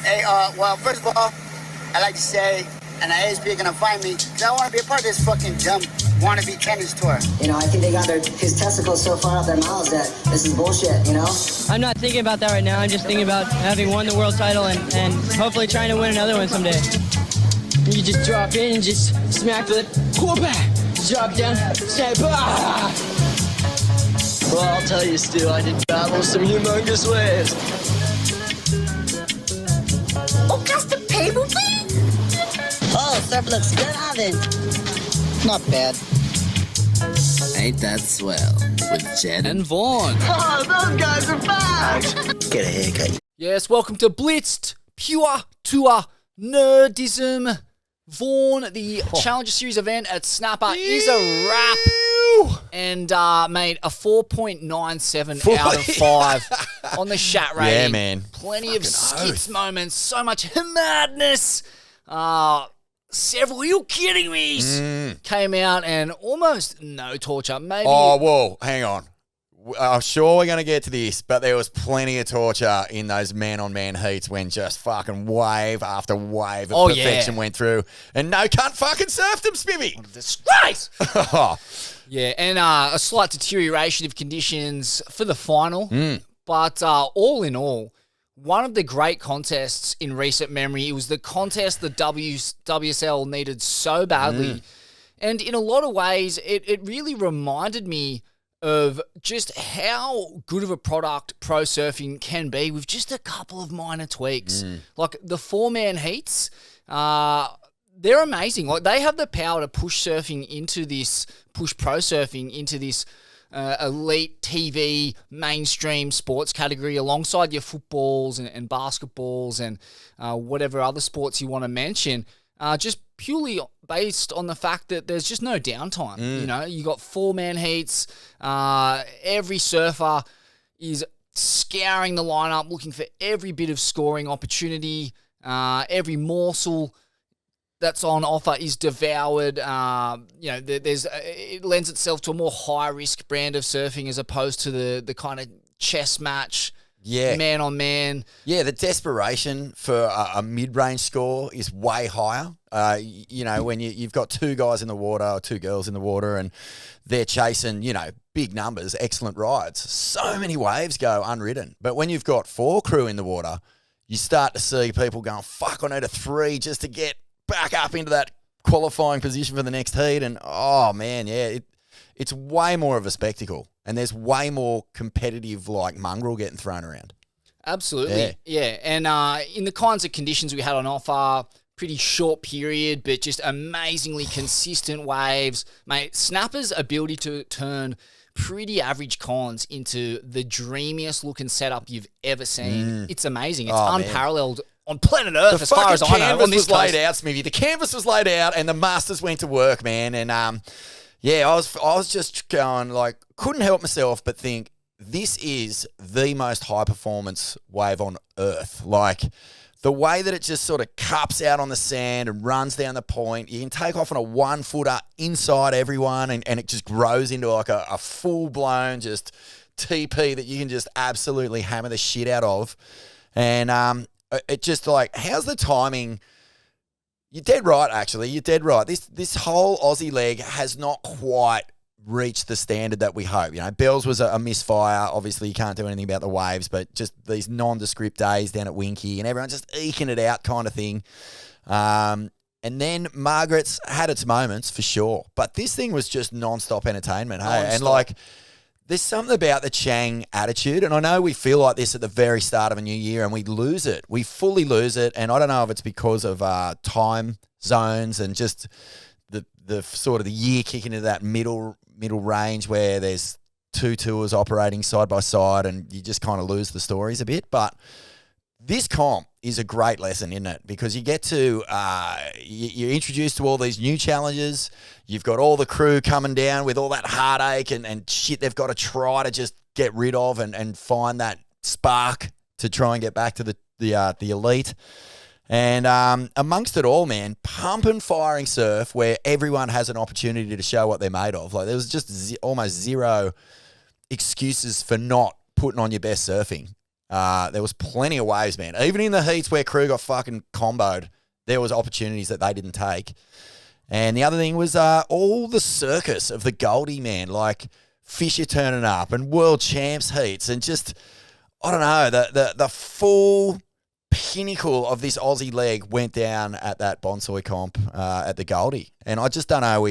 Hey, well, first of all, I'd like to say, and I ASB are going to find me, because I want to be a part of this fucking dumb wannabe tennis tour. You know, I think they got his testicles so far up their mouths that this is bullshit, you know? I'm not thinking about that right now. I'm just thinking about having won the world title and hopefully trying to win another one someday. You just drop in and just smack the drop down, say bah! Well, I'll tell you, Stu, I did battle some humongous waves. Oh, just the paper, please? Oh, surf looks good on it. Not bad. Ain't that swell with Jed and Vaughan. Oh, those guys are back! Get a haircut. Yes, welcome to Blitzed, pure tour nerdism. Vaughan, the Challenger Series event at Snapper is a wrap. And made a 4.97 out of 5 on the chat rating. Yeah, man. Plenty of skits moments, so much madness. Several, are you kidding me? Came out and almost no torture. Maybe. Oh, whoa, hang on. I'm sure we're going to get to this, but there was plenty of torture in those man-on-man heats when just fucking wave after wave of perfection went through, and no cunt fucking surfed them, Spivvy. Disgrace! Yeah, and a slight deterioration of conditions for the final. But all in all, one of the great contests in recent memory. It was the contest the WSL needed so badly. And in a lot of ways, it really reminded me of just how good of a product pro surfing can be with just a couple of minor tweaks. Like the 4-man heats, they're amazing. Like they have the power to push pro surfing into this elite TV mainstream sports category alongside your footballs and basketballs and whatever other sports you want to mention. Just purely based on the fact that there's just no downtime. You know, you got 4-man heats. Every surfer is scouring the lineup, looking for every bit of scoring opportunity. Every morsel that's on offer is devoured. It lends itself to a more high-risk brand of surfing as opposed to the kind of chess match. Yeah. Man on man. Yeah, the desperation for a mid-range score is way higher. When you've got 2 guys in the water or 2 girls in the water and they're chasing, big numbers, excellent rides. So many waves go unridden. But when you've got 4 crew in the water, you start to see people going, fuck, I need a 3 just to get back up into that qualifying position for the next heat. And, oh, man, yeah, it's way more of a spectacle. And there's way more competitive, mongrel getting thrown around. Absolutely, yeah. And in the kinds of conditions we had on offer, pretty short period, but just amazingly consistent waves. Mate, Snapper's ability to turn pretty average cons into the dreamiest looking setup you've ever seen. It's amazing. It's unparalleled on planet Earth as far as I know. The canvas was laid out, Smithy. The canvas was laid out and the masters went to work, man. And, yeah, I was just going, couldn't help myself but think, this is the most high-performance wave on Earth. The way that it just sort of cups out on the sand and runs down the point, you can take off on a 1-footer inside everyone and it just grows into a full-blown just TP that you can just absolutely hammer the shit out of. And it just how's the timing? You're dead right, actually. You're dead right. This whole Aussie leg has not quite reached the standard that we hope. Bells was a misfire. Obviously, you can't do anything about the waves, but just these nondescript days down at Winky and everyone's just eking it out kind of thing. And then Margaret's had its moments for sure. But this thing was just non-stop entertainment. Hey? And there's something about the Chang attitude, and I know we feel like this at the very start of a new year, and we lose it. We fully lose it, and I don't know if it's because of time zones and just the sort of the year kicking into that middle range where there's 2 tours operating side by side, and you just kind of lose the stories a bit. But this comp is a great lesson, isn't it? Because you get to, you're introduced to all these new challenges. You've got all the crew coming down with all that heartache and shit they've got to try to just get rid of and find that spark to try and get back to the elite. And amongst it all, man, pump and firing surf where everyone has an opportunity to show what they're made of. There was just almost zero excuses for not putting on your best surfing. There was plenty of waves, man. Even in the heats where crew got fucking comboed, there was opportunities that they didn't take. And the other thing was all the circus of the Goldie, man, like Fisher turning up and world champs heats and just, I don't know, the full pinnacle of this Aussie leg went down at that Bonsai comp at the Goldie. And I just don't know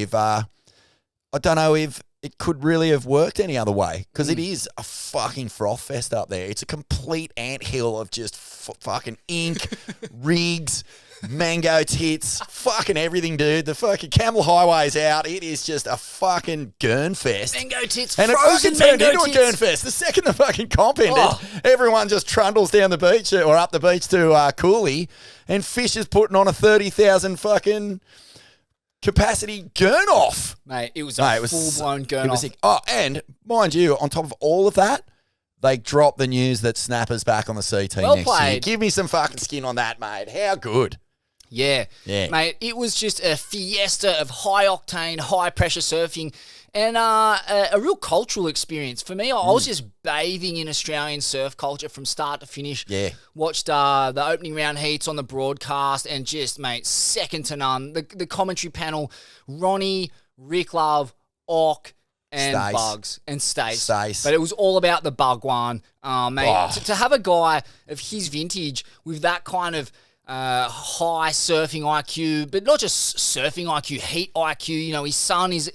if it could really have worked any other way because it is a fucking froth fest up there. It's a complete anthill of just fucking ink, rigs, mango tits, fucking everything, dude. The fucking Camel Highway's out. It is just a fucking gurn fest. Mango tits, and it frozen fucking turned mango into tits. a gurn fest. The second the fucking comp ended, everyone just trundles down the beach or up the beach to Cooley, and Fisher's putting on a 30,000 fucking capacity gurn off. Mate, it was full-blown gurn off. Oh, and mind you, on top of all of that, they dropped the news that Snapper's back on the CT Well next year. played. Give me some fucking skin on that, mate. How good. Yeah, mate, it was just a fiesta of high-octane, high-pressure surfing and a real cultural experience. For me, I was just bathing in Australian surf culture from start to finish. Yeah. Watched the opening round heats on the broadcast and just, mate, second to none. The commentary panel, Ronnie, Rick Love, Ock, and Stace. Bugs and Stace. Stace. But it was all about the Bugwan. Mate, Oh. to have a guy of his vintage with that kind of high surfing IQ, but not just surfing IQ, heat IQ. You know, his son is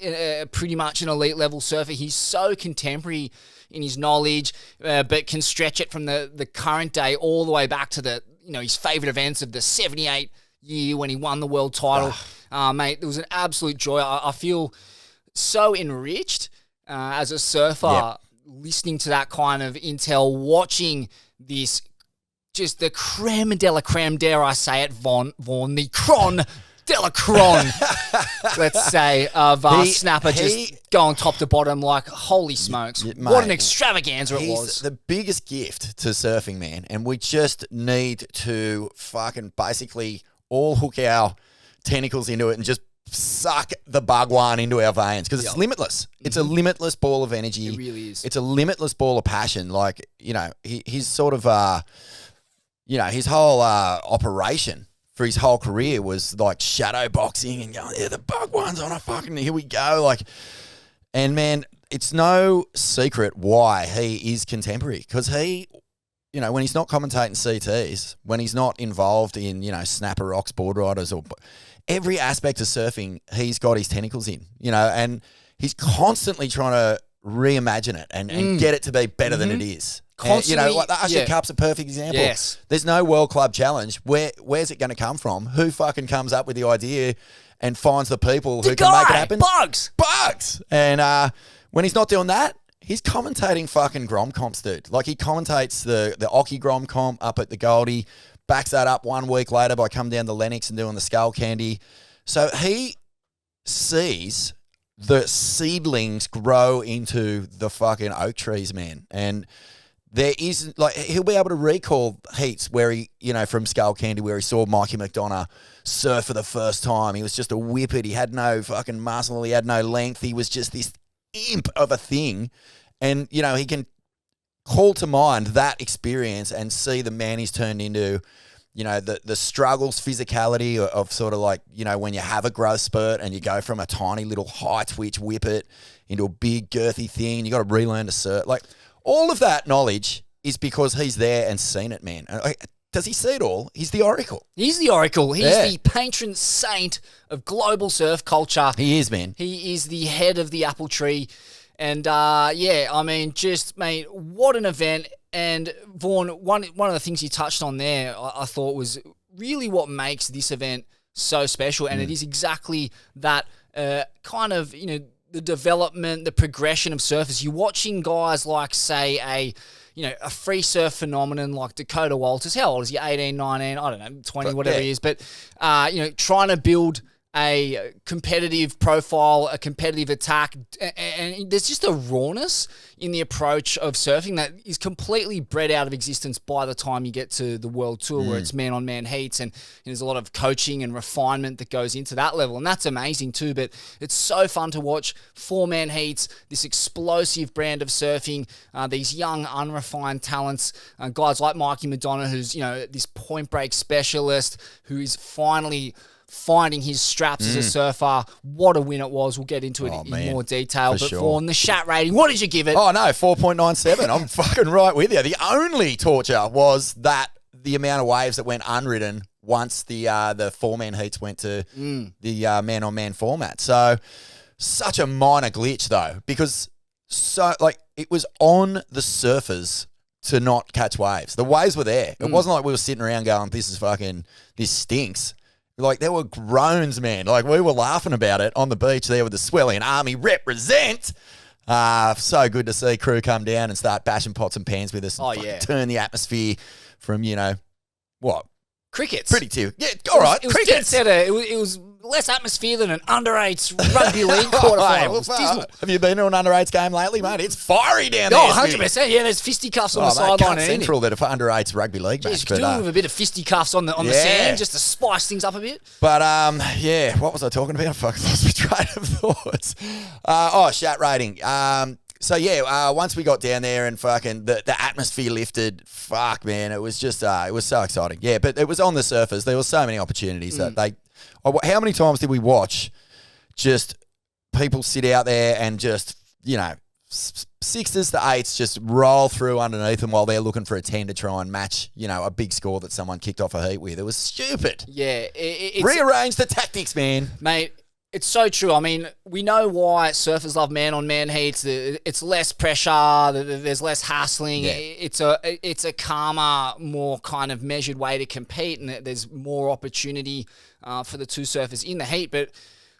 pretty much an elite level surfer. He's so contemporary in his knowledge, but can stretch it from the current day all the way back to the, you know, his favourite events of the 78 year when he won the world title. Mate, it was an absolute joy. I feel so enriched as a surfer listening to that kind of intel, watching this. Just the creme de la creme, dare I say it, Vaughan, the cron de la cron, let's say, of Snapper just going top to bottom like, holy smokes. Mate, what an extravaganza it He's was. the biggest gift to surfing, man. And we just need to fucking basically all hook our tentacles into it and just suck the Bugwan into our veins because it's limitless. It's a limitless ball of energy. It really is. It's a limitless ball of passion. Like, you know, he's sort of... you know, his whole operation for his whole career was like shadow boxing and going, yeah, the Bugwan's on a fucking, here we go. Like, and man, it's no secret why he is contemporary because he, you know, when he's not commentating CTs, when he's not involved in, you know, Snapper Rocks, board riders or every aspect of surfing, he's got his tentacles in, you know, and he's constantly trying to reimagine it and get it to be better than it is. And, you know, like the Usher Cup's a perfect example. Yes. There's no World Club Challenge. Where's it going to come from? Who fucking comes up with the idea and finds the people who can make it happen? Bugs! And when he's not doing that, he's commentating fucking Grom comps, dude. Like, he commentates the Occy Grom comp up at the Goldie, backs that up 1 week later by coming down to Lennox and doing the Skull Candy. So he sees the seedlings grow into the fucking oak trees, man. And there is, like, he'll be able to recall heats where he, you know, from Skull Candy where he saw Mikey McDonough surf for the first time. He was just a whippet. He had no fucking muscle. He had no length. He was just this imp of a thing. And, you know, he can call to mind that experience and see the man he's turned into, you know, the struggles, physicality of sort of like, you know, when you have a growth spurt and you go from a tiny little high twitch whippet into a big girthy thing, you got to relearn to surf. Like, all of that knowledge is because he's there and seen it, man. Does he see it all? He's the oracle. He's the oracle. He's the patron saint of global surf culture. He is, man. He is the head of the apple tree. And, yeah, I mean, just, mate, what an event. And, Vaughan, one of the things you touched on there, I thought was really what makes this event so special. And it is exactly that kind of, you know, the development, the progression of surfers. You're watching guys like, say, a free surf phenomenon like Dakota Walters. How old is he? 18, 19, I don't know, 20, whatever he is. But, you know, trying to build a competitive profile, a competitive attack, and there's just a rawness in the approach of surfing that is completely bred out of existence by the time you get to the World Tour, where it's man-on-man heats, and there's a lot of coaching and refinement that goes into that level, and that's amazing too. But it's so fun to watch 4-man heats, this explosive brand of surfing, these young, unrefined talents, guys like Mikey Madonna, who's this point break specialist, who is finally finding his straps as a surfer. What a win it was. We'll get into it in more detail. But Vaughan, the Shat rating, what did you give it? Oh, no, 4.97. I'm fucking right with you. The only torture was that the amount of waves that went unridden once the 4-man heats went to the man-on-man format. So, such a minor glitch, though, because it was on the surfers to not catch waves. The waves were there. It wasn't like we were sitting around going, this stinks. Like, there were groans, man. Like, we were laughing about it on the beach there with the Swellian Army represent. So good to see crew come down and start bashing pots and pans with us and turn the atmosphere from, what? Crickets. Pretty tier. Yeah, all right. It was crickets. dead set. It was less atmosphere than an under-8s rugby league quarterfinal. It was dismal. Have you been to an under-8s game lately, mate? It's fiery down there. 100%. Yeah, there's fisticuffs on the sideline. Central that for under-8s rugby league match. Just do with a bit of fisticuffs on the sand just to spice things up a bit. But, what was I talking about? Fuck, lost my train of thoughts. Shat rating. Once we got down there and fucking the atmosphere lifted, fuck, man, it was just, it was so exciting. Yeah, but it was on the surfers. There were so many opportunities that how many times did we watch just people sit out there and just, 6s to 8s just roll through underneath them while they're looking for a 10 to try and match, a big score that someone kicked off a heat with. It was stupid. Yeah. Rearrange the tactics, man. Mate. It's so true. I mean, we know why surfers love man-on-man heats. It's less pressure. There's less hassling. Yeah. It's a calmer, more kind of measured way to compete, and there's more opportunity for the two surfers in the heat. But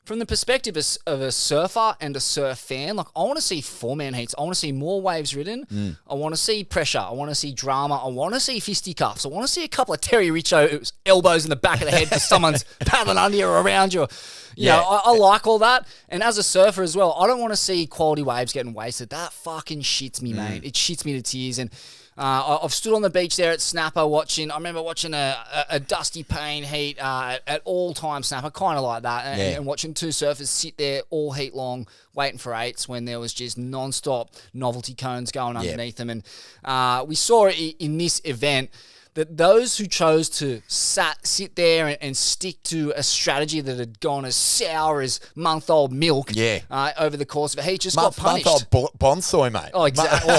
from the perspective of a surfer and a surf fan, like, I want to see 4-man heats. I want to see more waves ridden. I want to see pressure. I want to see drama. I want to see fisticuffs. I want to see a couple of Terry Richo elbows in the back of the head because someone's paddling under you or around you. I like all that. And as a surfer as well, I don't want to see quality waves getting wasted. That fucking shits me, mate. It shits me to tears. And I've stood on the beach there at Snapper watching. I remember watching a Dusty Payne heat at all-time Snapper, kind of like that, and watching two surfers sit there all heat long waiting for 8s when there was just non-stop novelty cones going underneath them. And we saw it in this event that those who chose to sit there and stick to a strategy that had gone as sour as month-old milk over the course of a heat just got punished. Month-old bonsai, mate. Oh, exactly.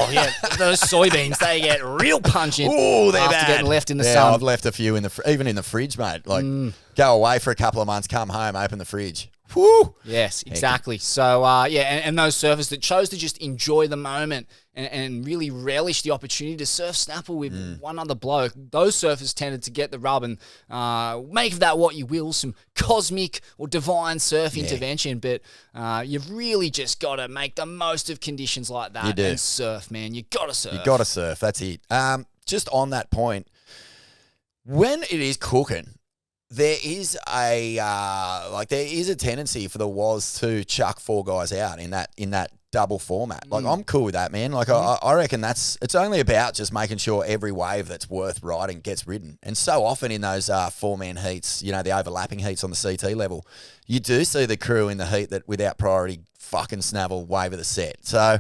Those soybeans, they get real pungent they're after bad. Getting left in the sun. I've left a few even in the fridge, mate. Like, go away for a couple of months, come home, open the fridge. Woo! Yes, exactly. So, and those surfers that chose to just enjoy the moment and really relish the opportunity to surf snapper with one other bloke, those surfers tended to get the rub, and make of that what you will, some cosmic or divine surf intervention, but you've really just got to make the most of conditions like that and surf, man. You got to surf. You got to surf, that's it. Just on that point, when it is cooking, there is a tendency for the Woz to chuck 4 guys out in that double format. Like, I'm cool with that, man. Like, I reckon it's only about just making sure every wave that's worth riding gets ridden. And so often in those 4-man heats, the overlapping heats on the CT level, you do see the crew in the heat that without priority fucking snavel wave of the set. So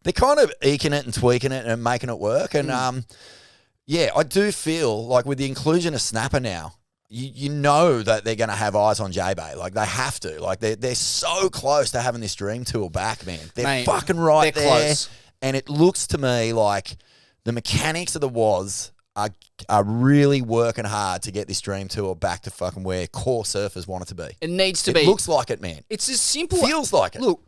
they're kind of eking it and tweaking it and making it work. And I do feel like with the inclusion of Snapper now, you know that they're going to have eyes on J-Bay. Like, they have to. Like, they're so close to having this dream tour back, man. They're fucking right there. Close. And it looks to me like the mechanics of the Woz are really working hard to get this dream tour back to fucking where core surfers want it to be. It needs to be. It looks like it, man. It's as simple. Feels like it. Look,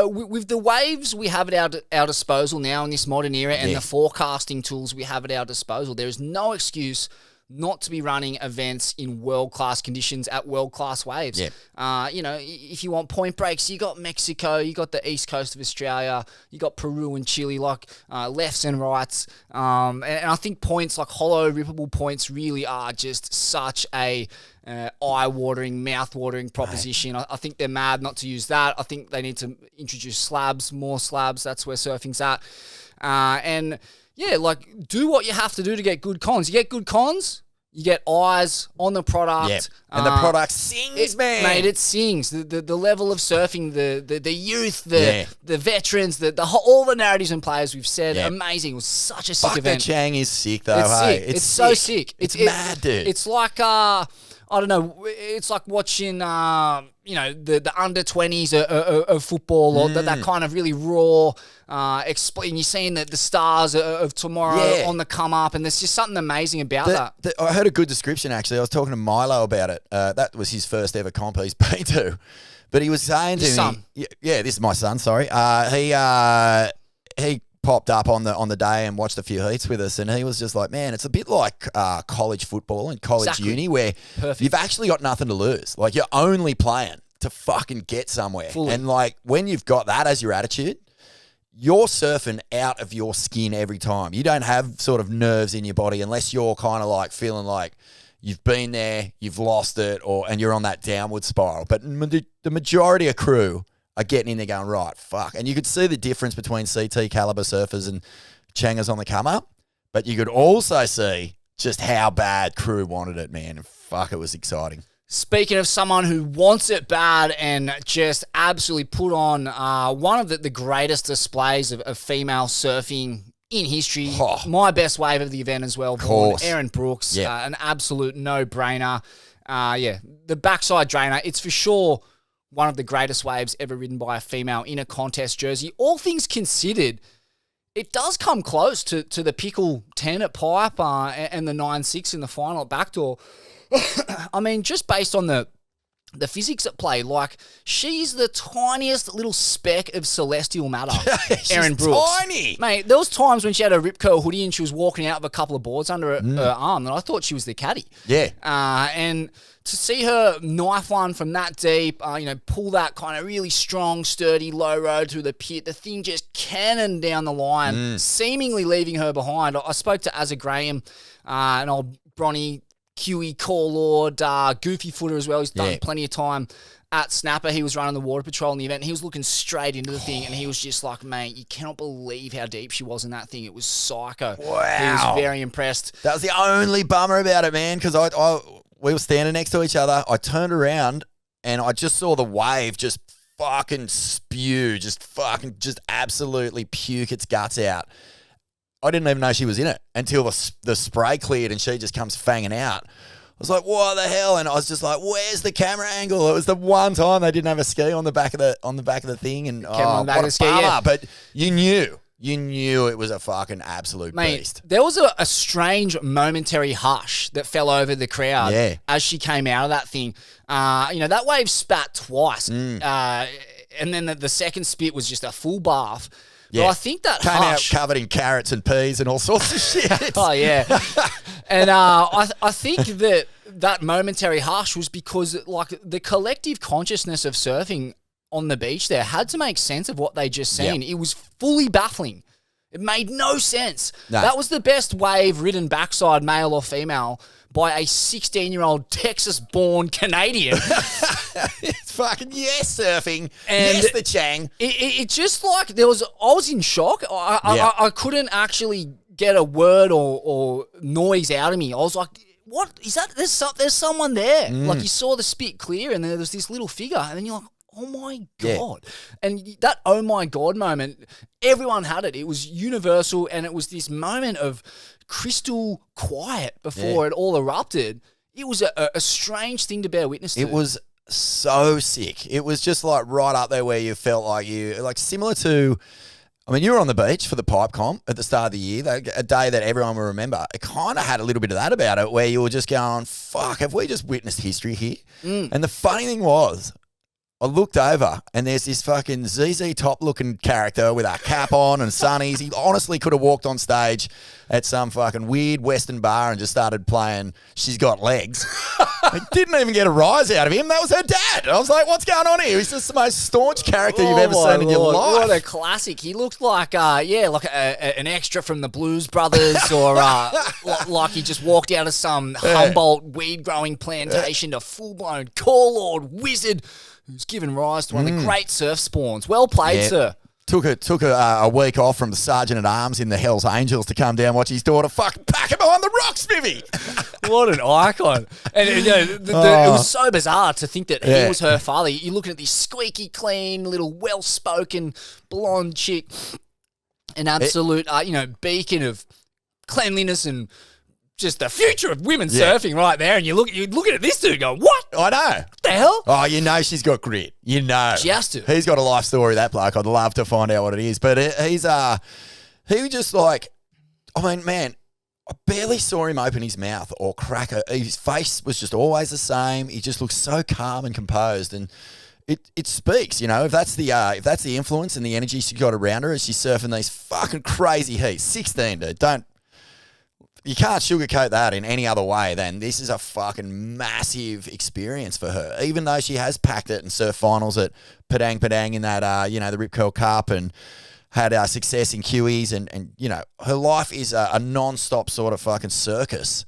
with the waves we have at our disposal now in this modern era and the forecasting tools we have at our disposal, there is no excuse not to be running events in world-class conditions at world-class waves. Yeah. You know, if you want point breaks, you got Mexico, you got the east coast of Australia, you got Peru and Chile, like lefts and rights. And I think points like hollow, rippable points really are just such a eye-watering, mouth-watering proposition. I think they're mad not to use that. I think they need to introduce slabs, more slabs. That's where surfing's at. And yeah, like do what you have to do to get good cons. You get good cons, you get eyes on the product. Yeah. And the product sings, man. Mate, it sings. The level of surfing, the youth, the veterans, all the narratives and players we've said, amazing. It was such a sick event. The Chang is sick though. It's hey? sick. It's so sick. It's mad, dude. It's like I don't know. It's like watching, you know, the under-20s of football, or that kind of really raw. And you're seeing the stars of tomorrow on the come up, and there's just something amazing about that. I heard a good description actually. I was talking to Milo about it. That was his first ever comp he's been to, but he was saying to me, "Yeah, this is my son. Sorry, he popped up on the day and watched a few heats with us, and he was just like, man, it's a bit like college football and college uni where you've actually got nothing to lose. Like you're only playing to fucking get somewhere. Fully. And like when you've got that as your attitude, you're surfing out of your skin every time. You don't have sort of nerves in your body unless you're kind of like feeling like you've been there, you've lost it, and you're on that downward spiral. But the majority of crew are getting in there going, right, fuck. And you could see the difference between CT caliber surfers and Changaz on the come up, but you could also see just how bad crew wanted it, man. And fuck, it was exciting. Speaking of someone who wants it bad and just absolutely put on one of the greatest displays of female surfing in history, my best wave of the event as well, Erin Brooks, an absolute no-brainer. The backside drainer, it's for sure one of the greatest waves ever ridden by a female in a contest jersey. All things considered, it does come close to the Pickle 10 at Pipe and the 9.6 in the final at Backdoor. I mean, just based on the physics at play, like, she's the tiniest little speck of celestial matter, Erin Brooks. Tiny. Mate, there was times when she had a Rip Curl hoodie and she was walking out with a couple of boards under her arm, and I thought she was the caddy. Yeah. And to see her knife one from that deep, pull that kind of really strong, sturdy, low road through the pit, the thing just cannoned down the line, seemingly leaving her behind. I spoke to Azza Graham, an old Bronny, Huey, Core Lord, Goofy Footer as well. He's done plenty of time at Snapper. He was running the water patrol in the event. He was looking straight into the thing, and he was just like, mate, you cannot believe how deep she was in that thing. It was psycho. Wow. He was very impressed. That was the only bummer about it, man, because we were standing next to each other. I turned around, and I just saw the wave just fucking spew, just absolutely puke its guts out. I didn't even know she was in it until the spray cleared and she just comes fanging out. I was like, what the hell? And I was just like, where's the camera angle? It was the one time they didn't have a ski on the back of the thing, and on the back of the ski, but you knew it was a fucking absolute beast. There was a strange momentary hush that fell over the crowd as she came out of that thing. That wave spat twice, and then the second spit was just a full bath. Yeah. But I think that came hush, out covered in carrots and peas and all sorts of shit. Oh, yeah. And I think that momentary hush was because, like, the collective consciousness of surfing on the beach there had to make sense of what they just seen. It was fully baffling. It made no sense. No. That was the best wave ridden backside, male or female, by a 16-year-old Texas-born Canadian. It's fucking surfing. And the Chang. It just like I was in shock. I couldn't actually get a word or noise out of me. I was like, what is that? There's someone there. Like, you saw the spit clear and there was this little figure, and then you're like, oh my God. And that oh my God moment, everyone had it. It was universal, and it was this moment of crystal quiet before it all erupted. It was a strange thing to bear witness to. It was so sick. It was just like right up there where you felt like similar to, I mean, you were on the beach for the pipe comp at the start of the year, a day that everyone will remember. It kind of had a little bit of that about it, where you were just going, fuck, have we just witnessed history here? And the funny thing was, I looked over and there's this fucking ZZ Top looking character with a cap on and sunnies. He honestly could have walked on stage at some fucking weird Western bar and just started playing She's Got Legs. I didn't even get a rise out of him. That was her dad. I was like, what's going on here? He's just the most staunch character you've ever seen in your life. What a classic. He looked like, an extra from the Blues Brothers or like he just walked out of some Humboldt weed-growing plantation to full-blown core lord wizard who's given rise to one of the great surf spawns. Well played, sir. Took a week off from the Sergeant at Arms in the Hells Angels to come down, watch his daughter fucking pack him behind the rock, Smithy. What an icon. And it was so bizarre to think that he was her father. You're looking at this squeaky clean, little well-spoken, blonde chick, an absolute, beacon of cleanliness and just the future of women surfing right there. And you're looking at this dude going, what? I know. What the hell? Oh, you know she's got grit. You know. She has to. He's got a life story, that bloke. I'd love to find out what it is. But he was just like, I mean, man, I barely saw him open his mouth or crack it. His face was just always the same. He just looked so calm and composed. And it speaks, if that's the influence and the energy she got around her as she's surfing these fucking crazy heats. 16, dude. You can't sugarcoat that in any other way than this is a fucking massive experience for her. Even though she has packed it and surf finals at Padang in that, the Rip Curl Cup and had success in Kiwis and her life is a non-stop sort of fucking circus.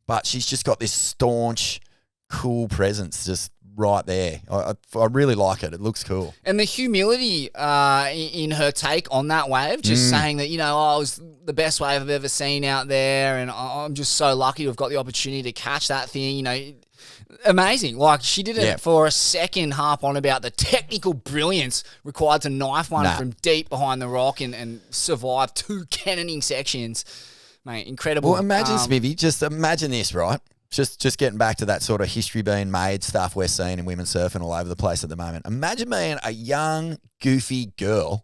But she's just got this staunch, cool presence just right there. I really like it. It looks cool. And the humility in her take on that wave, just saying that, it was the best wave I've ever seen out there and I'm just so lucky to have got the opportunity to catch that thing, amazing. Like, she didn't for a second harp on about the technical brilliance required to knife one from deep behind the rock and survive 2 cannoning sections. Mate, incredible. Well, imagine, Smithy, just imagine this, right? Just getting back to that sort of history being made stuff we're seeing in women surfing all over the place at the moment. Imagine being a young, goofy girl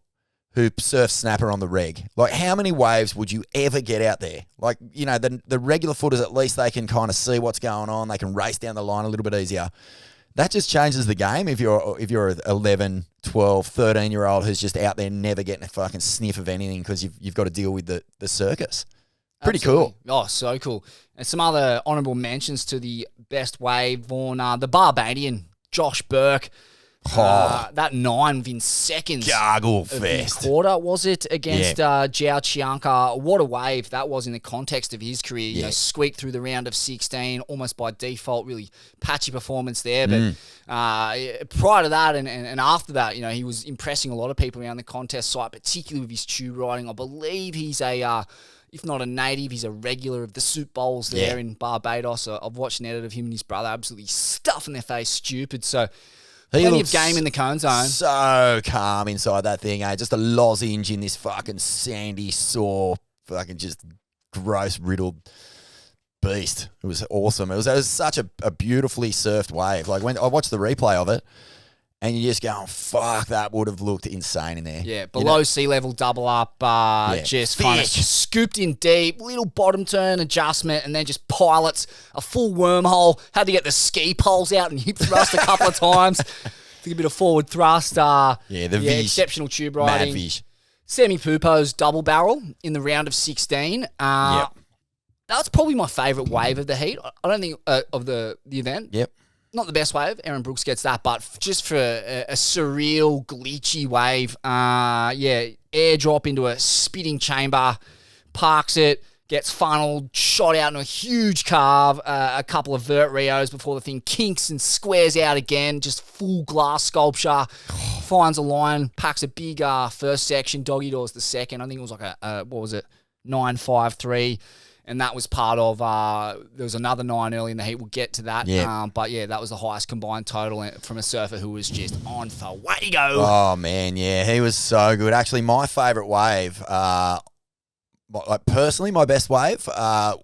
who surfs snapper on the reg. Like, how many waves would you ever get out there? Like, the regular footers, at least they can kind of see what's going on. They can race down the line a little bit easier. That just changes the game if you're an 11, 12, 13-year-old who's just out there never getting a fucking sniff of anything because you've got to deal with the circus. Pretty Absolutely. cool. Oh, so cool. And some other honourable mentions to the best wave, Vaughan, the Barbadian, Josh Burke. That 9 within seconds. Gargle of the fest. quarter, was it, against Jiao Chianca? What a wave that was in the context of his career. Squeaked through the round of 16, almost by default, really patchy performance there. But prior to that and after that, he was impressing a lot of people around the contest site, particularly with his tube riding. I believe he's if not a native, he's a regular of the soup bowls there in Barbados. I've watched an edit of him and his brother absolutely stuffing their face stupid. So plenty of game in the cone zone. So calm inside that thing, just a lozenge in this fucking sandy, sore, fucking just gross, riddled beast. It was awesome. It was such a beautifully surfed wave. Like, when I watched the replay of it, and you just go, oh, fuck, that would have looked insane in there. Yeah, below sea level double up, just kind of scooped in deep, little bottom turn adjustment, and then just pilots a full wormhole. Had to get the ski poles out and hip thrust a couple of times. Took a bit of forward thrust. Vish. Exceptional tube riding. Mad Vish. Semi Pupo's double barrel in the round of 16. That's probably my favourite wave of the heat. I don't think of the event. Yep. Not the best wave. Aaron Brooks gets that, but just for a surreal, glitchy wave, airdrop into a spitting chamber, parks it, gets funneled, shot out into a huge carve, a couple of vert Rios before the thing kinks and squares out again, just full glass sculpture, finds a line, packs a big first section, doggy doors the second. I think it was like a 9.53. And that was part of, there was another 9 early in the heat. We'll get to that. Yeah. But that was the highest combined total from a surfer who was just on fuego. Oh, man, yeah. He was so good. Actually, my favourite wave, personally, my best wave,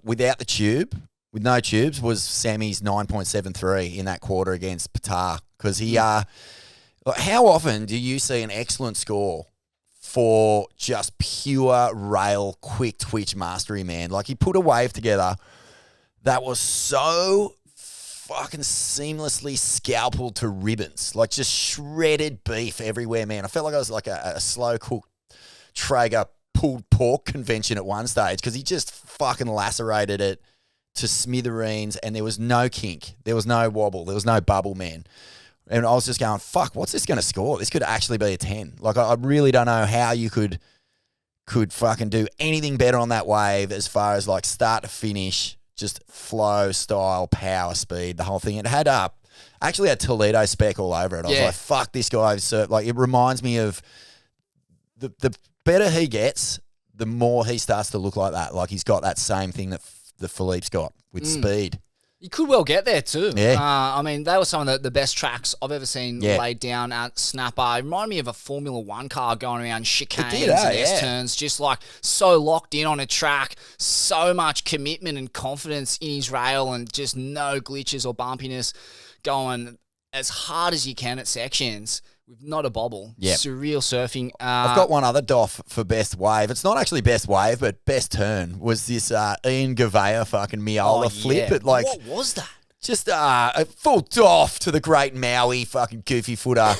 without the tube, with no tubes, was Sammy's 9.73 in that quarter against Patar. Because how often do you see an excellent score for just pure rail, quick twitch mastery, man? Like, he put a wave together that was so fucking seamlessly scalpeled to ribbons, like just shredded beef everywhere, man. I felt like I was like a slow cooked Traeger pulled pork convention at one stage because he just fucking lacerated it to smithereens, and there was no kink, there was no wobble, there was no bubble, man. And I was just going, fuck, what's this going to score? This could actually be a 10. Like, I really don't know how you could fucking do anything better on that wave as far as like start to finish, just flow, style, power, speed, the whole thing. It had actually had Toledo spec all over it. I was like, fuck, this guy. So, like, it reminds me of the better he gets, the more he starts to look like that. Like, he's got that same thing that the Philippe's got with speed. You could well get there too. Yeah. I mean, they were some of the best tracks I've ever seen laid down at Snapper. It reminded me of a Formula One car going around chicanes and S-turns, just like so locked in on a track, so much commitment and confidence in his rail and just no glitches or bumpiness, going as hard as you can at sections with not a bobble. Yep. Surreal surfing. I've got one other doff for best wave. It's not actually best wave, but best turn was this Ian Gouveia fucking Miola flip. It, like, what was that? Just a full doff to the great Maui fucking goofy footer,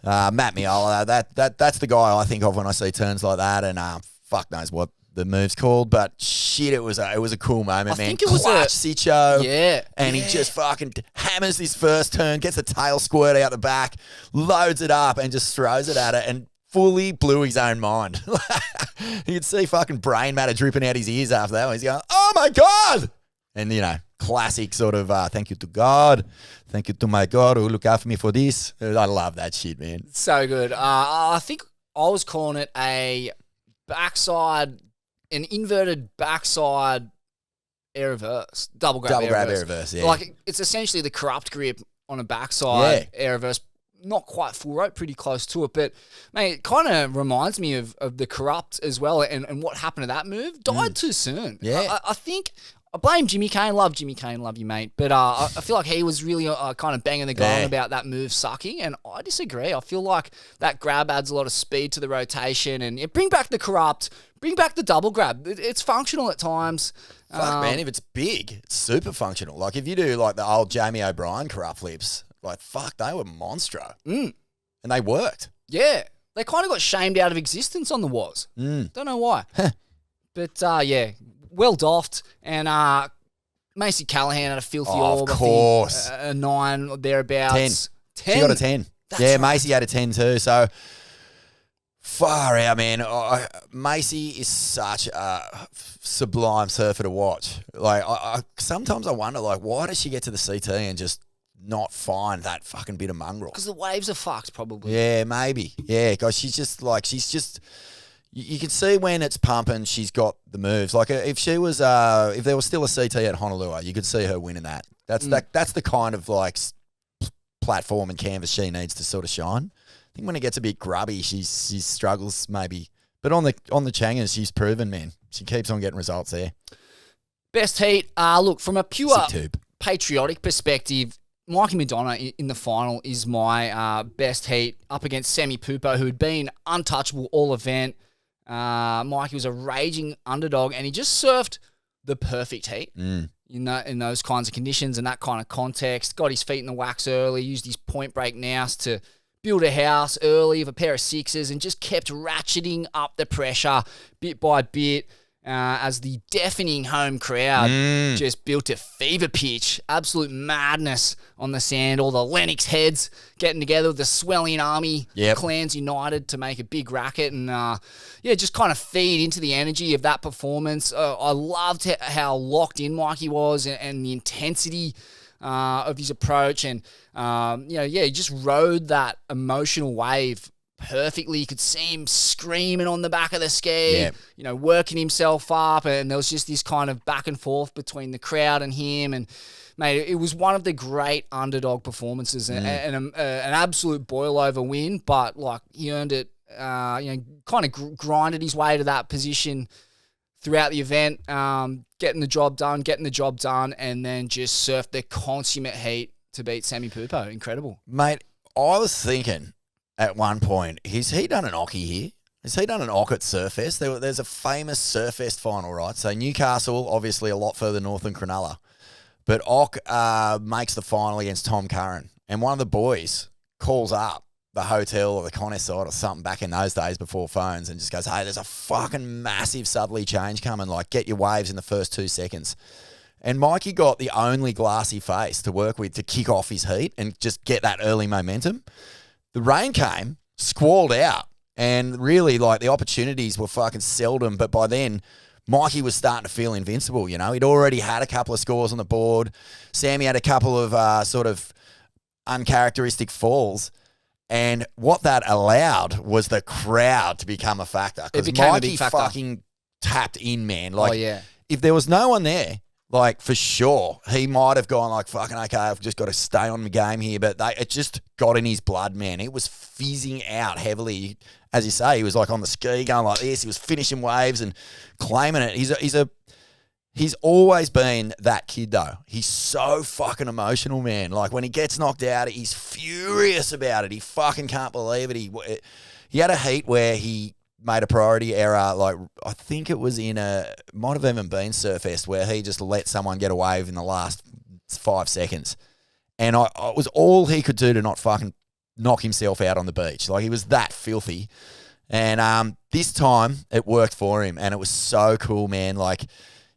Matt Miola. That's the guy I think of when I see turns like that, and fuck knows what the move's called, but shit, it was a cool moment, man. I think it was Clutch Sitcho, and he just fucking hammers his first turn, gets a tail squirt out the back, loads it up, and just throws it at it, and fully blew his own mind. You could see fucking brain matter dripping out his ears after that one. He's going, "Oh my god!" And you know, classic sort of thank you to God, thank you to my God who look after me for this. I love that shit, man. So good. I think I was calling it an inverted backside air reverse, double grab air reverse. Yeah. Like, it's essentially the corrupt grip on a backside air reverse. Not quite full rope, pretty close to it, but mate, it kind of reminds me of the corrupt as well. And what happened to that move? Died too soon. Yeah, I think I blame Jimmy Kane. Love Jimmy Kane, love you, mate. But I feel like he was really kind of banging the gong about that move sucking, and I disagree. I feel like that grab adds a lot of speed to the rotation, and bring back the corrupt, bring back the double grab. It's functional at times. Fuck, man, if it's big, it's super functional. Like, if you do like the old Jamie O'Brien corrupt flips, like, fuck, they were monstro. And they worked. Yeah. They kind of got shamed out of existence on the Was. Don't know why. But, yeah, well doffed. And Macy Callahan had a filthy orb. Of course. I think, a 9 or thereabouts. 10. She got a 10. That's yeah, right. Macy had a 10 too. So, far out, man. Macy is such a sublime surfer to watch. Like, sometimes I wonder, like, why does she get to the CT and just not find that fucking bit of mongrel? Because the waves are fucked, probably. Yeah, maybe. Yeah, because she's just. You can see when it's pumping, she's got the moves. Like, if she was, if there was still a CT at Honolulu, you could see her winning that. That's the kind of like platform and canvas she needs to sort of shine. I think when it gets a bit grubby, she struggles maybe. But on the Changas, she's proven, man. She keeps on getting results there. Best heat. Look, from a pure tube. patriotic perspective, Mikey Madonna in the final is my best heat, up against Sammy Pupo, who had been untouchable all event. Mikey was a raging underdog, and he just surfed the perfect heat in those kinds of conditions and that kind of context. Got his feet in the wax early, used his point break nous to build a house early of a pair of sixes, and just kept ratcheting up the pressure bit by bit. As the deafening home crowd just built a fever pitch, absolute madness on the sand. All the Lennox heads getting together with the swelling army, clans united to make a big racket, and just kind of feed into the energy of that performance. I loved how locked in Mikey was and the intensity of his approach, and he just rode that emotional wave perfectly. You could see him screaming on the back of the ski, working himself up, and there was just this kind of back and forth between the crowd and him. And mate, it was one of the great underdog performances, and an absolute boil over win. But like, he earned it. Kind of grinded his way to that position throughout the event, getting the job done, and then just surfed the consummate heat to beat Sammy Pupo. Incredible, mate. I was thinking at one point, has he done an Ocky here? Has he done an Ock at Surfest? There's a famous Surfest final, right? So Newcastle, obviously a lot further north than Cronulla. But Ock makes the final against Tom Curran. And one of the boys calls up the hotel or the contest site or something back in those days before phones and just goes, hey, there's a fucking massive southerly change coming. Like, get your waves in the first 2 seconds. And Mikey got the only glassy face to work with to kick off his heat and just get that early momentum. The rain came, squalled out, and really, like, the opportunities were fucking seldom. But by then, Mikey was starting to feel invincible, you know. He'd already had a couple of scores on the board. Sammy had a couple of sort of uncharacteristic falls. And what that allowed was the crowd to become a factor. Because Mikey fucking tapped in, man. Like, if there was no one there, like, for sure, he might have gone like, fucking, okay, I've just got to stay on the game here. But it just got in his blood, man. It was fizzing out heavily. As you say, he was like on the ski going like this. He was finishing waves and claiming it. He's always been that kid, though. He's so fucking emotional, man. Like, when he gets knocked out, he's furious about it. He fucking can't believe it. He had a heat where he made a priority error. Like, I think it was might have even been Surfest, where he just let someone get a wave in the last 5 seconds. And it was all he could do to not fucking knock himself out on the beach. Like, he was that filthy. And this time, it worked for him. And it was so cool, man. Like,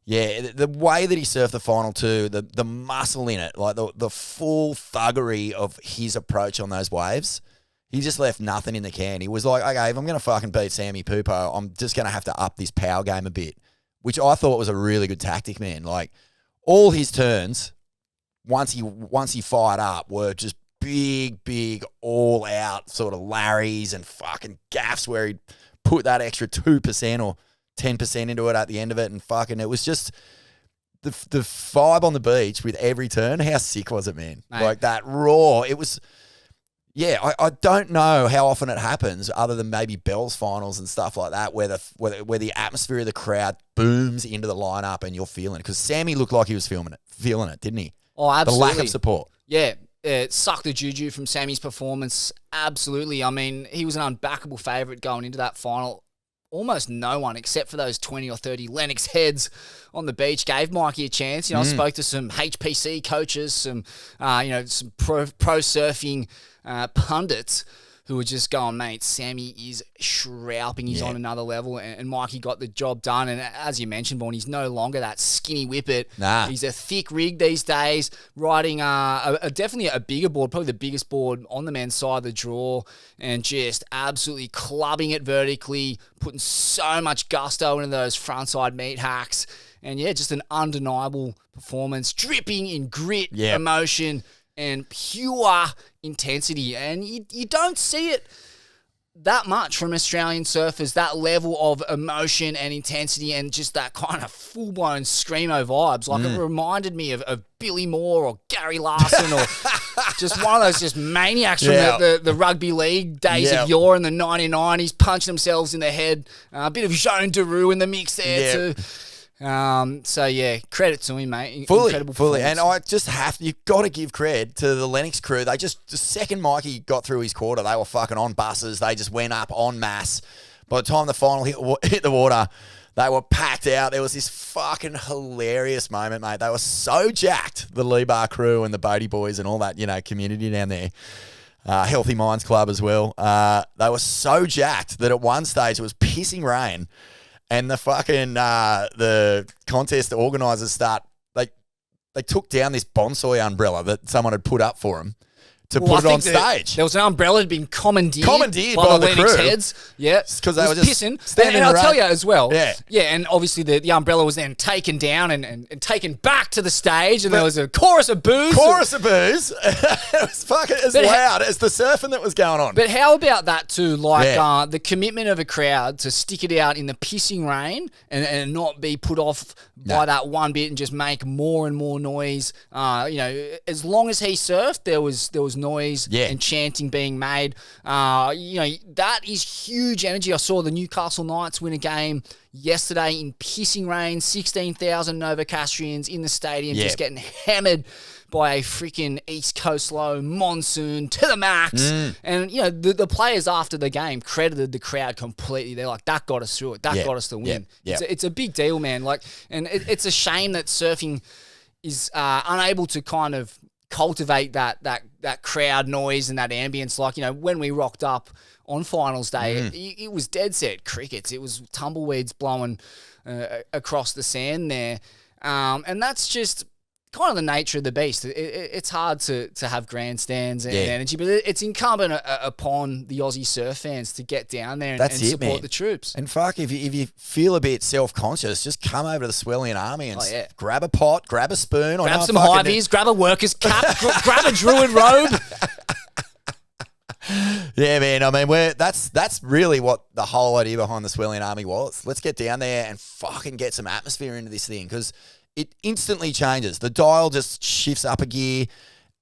yeah, the way that he surfed the final too, the muscle in it, like the full thuggery of his approach on those waves, he just left nothing in the can. He was like, okay, if I'm going to fucking beat Sammy Pupo, I'm just going to have to up this power game a bit, which I thought was a really good tactic, man. Like, all his turns, once he fired up, were just big, all-out sort of Larrys and fucking gaffs where he'd put that extra 2% or 10% into it at the end of it, and fucking, it was just the vibe on the beach with every turn. How sick was it, man? Mate. Like, that raw, it was, yeah, I don't know how often it happens other than maybe Bell's finals and stuff like that, where the atmosphere of the crowd booms into the lineup and you're feeling it. Because Sammy looked like he was feeling it, didn't he? Oh, absolutely. The lack of support. Yeah. It sucked the juju from Sammy's performance. Absolutely. I mean, he was an unbackable favourite going into that final. Almost no one, except for those 20 or 30 Lennox heads on the beach, gave Mikey a chance. You know, I spoke to some HPC coaches, some pro surfing pundits who were just going, mate, Sammy is shrouping. He's on another level, and Mikey got the job done. And as you mentioned, Vaughan, he's no longer that skinny whippet. Nah. He's a thick rig these days, riding definitely a bigger board, probably the biggest board on the men's side of the draw, and just absolutely clubbing it vertically, putting so much gusto into those frontside meat hacks. And yeah, just an undeniable performance, dripping in grit, emotion, and pure intensity. And you don't see it that much from Australian surfers, that level of emotion and intensity and just that kind of full-blown screamo vibes. Like, it reminded me of Billy Moore or Gary Larson or just one of those just maniacs from the rugby league days of yore in the 1990s, punching themselves in the head. A bit of Jean Deroux in the mix there too. So yeah, credit to him, mate. Fully. And I just you've got to give cred to the Lennox crew. They the second Mikey got through his quarter, they were fucking on buses. They just went up en masse. By the time the final hit the water, they were packed out. There was this fucking hilarious moment, mate. They were so jacked, the Lee Bar crew and the Bodie boys and all that, community down there. Healthy Minds Club as well. They were so jacked that at one stage it was pissing rain. And the fucking the contest organisers they took down this bonsai umbrella that someone had put up for them to put it on stage. There was an umbrella that had been commandeered by the Lennox crew. Heads. Yeah, because they were just pissing. standing. And I'll tell you as well. Yeah, and obviously the umbrella was then taken down and taken back to the stage, and there was a chorus of boos. It was fucking as loud as the surfing that was going on. But how about that too? Like the commitment of a crowd to stick it out in the pissing rain and not be put off by that one bit and just make more and more noise. As long as he surfed, there was noise and chanting being made. That is huge energy. I saw the Newcastle Knights win a game yesterday in pissing rain, 16,000 Novocastrians in the stadium just getting hammered by a freaking East Coast low monsoon to the max. And, the players after the game credited the crowd completely. They're like, that got us through it. That got us the win. It's a big deal, man. Like, and it's a shame that surfing is unable to kind of cultivate that crowd noise and that ambience. Like, when we rocked up on finals day, it was dead set crickets. It was tumbleweeds blowing across the sand there. And that's just kind of the nature of the beast. It's hard to have grandstands and energy, but it's incumbent upon the Aussie surf fans to get down there and support the troops. And fuck, if you feel a bit self-conscious, just come over to the Swellian Army and grab a pot, grab a spoon. Grab some hivies, grab a worker's cap, grab a druid robe. Yeah, man. I mean, that's really what the whole idea behind the Swellian Army was. Let's get down there and fucking get some atmosphere into this thing, because it instantly changes. The dial just shifts up a gear,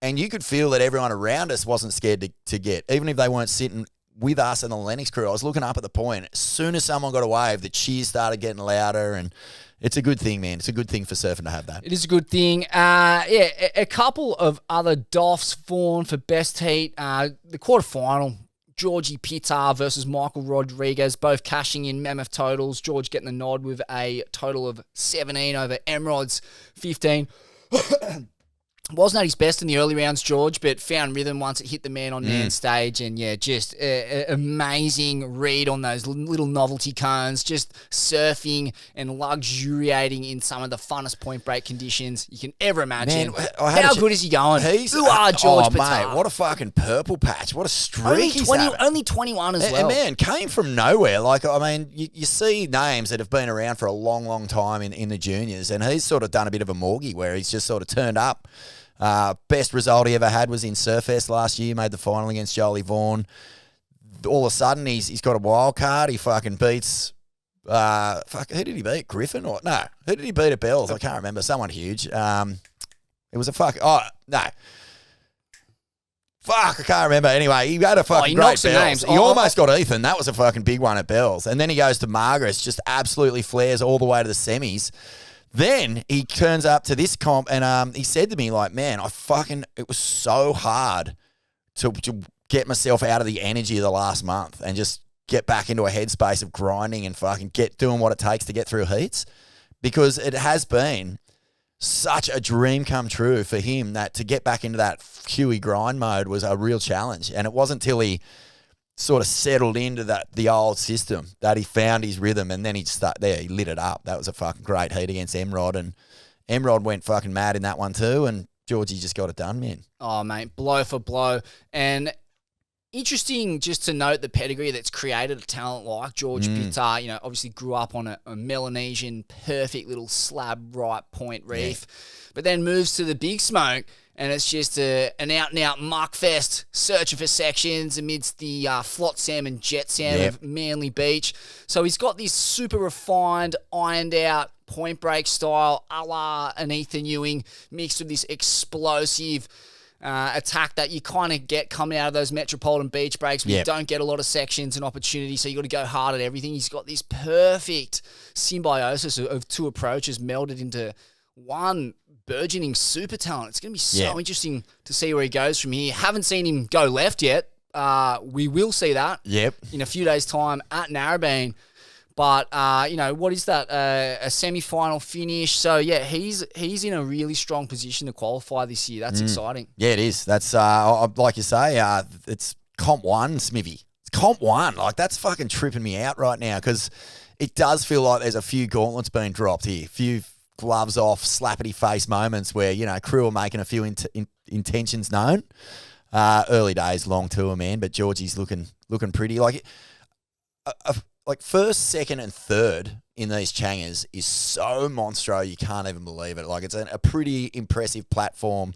and you could feel that everyone around us wasn't scared to get, even if they weren't sitting with us and the Lennox crew. I was looking up at the point. As soon as someone got a wave, the cheers started getting louder, and it's a good thing, man. It's a good thing for surfing to have that. It is a good thing. A couple of other doffs Vaughan for best heat. The quarterfinal, Georgie Pittar versus Michael Rodriguez, both cashing in mammoth totals. George getting the nod with a total of 17 over Emrod's 15. Wasn't at his best in the early rounds, George, but found rhythm once it hit the man-on-man stage. And, just an amazing read on those little novelty cones, just surfing and luxuriating in some of the funnest point break conditions you can ever imagine. Man, how good is he going? George Pittar. Mate, what a fucking purple patch. What a streak he's having. Only 21 as well. And, man, came from nowhere. Like, I mean, you see names that have been around for a long, long time in the juniors, and he's sort of done a bit of a Morgie where he's just sort of turned up. Best result he ever had was in Surfest last year, made the final against Jolie Vaughan. All of a sudden, he's got a wild card. He fucking beats, who did he beat? Griffin? Who did he beat at Bells? I can't remember. Someone huge. It was I can't remember. Anyway, he had a fucking great Bells. He almost got Ethan. That was a fucking big one at Bells. And then he goes to Margaret's, just absolutely flares all the way to the semis. Then he turns up to this comp, and he said to me, like, man, it was so hard to get myself out of the energy of the last month and just get back into a headspace of grinding and fucking doing what it takes to get through heats, because it has been such a dream come true for him that to get back into that Huey grind mode was a real challenge. And it wasn't till he sort of settled into the old system that he found his rhythm, and then he lit it up. That was a fucking great heat against Emrod, and Emrod went fucking mad in that one too, and Georgie just got it done, man. Oh, mate, blow for blow. And interesting just to note the pedigree that's created a talent like George Pittar. Obviously grew up on a Melanesian perfect little slab right point reef, but then moves to the Big Smoke. And it's just an out-and-out muck fest, searching for sections amidst the flotsam and jetsam of Manly Beach. So he's got this super refined, ironed-out point break style, a la an Ethan Ewing, mixed with this explosive attack that you kind of get coming out of those metropolitan beach breaks where you don't get a lot of sections and opportunity, so you got to go hard at everything. He's got this perfect symbiosis of two approaches melded into one burgeoning super talent. It's going to be so interesting to see where he goes from here. Haven't seen him go left yet. We will see that in a few days' time at Narrabeen. But, what is that? A semi-final finish. So, he's in a really strong position to qualify this year. That's exciting. Yeah, it is. That's, like you say, it's Comp 1, Smithy. It's Comp 1. Like, that's fucking tripping me out right now, because it does feel like there's a few gauntlets being dropped here. A few gloves off, slappity face moments where, crew are making a few intentions known. Early days, long tour, man, but Georgie's looking pretty. Like first, second, and third in these Changas is so monstro you can't even believe it. Like, it's a pretty impressive platform.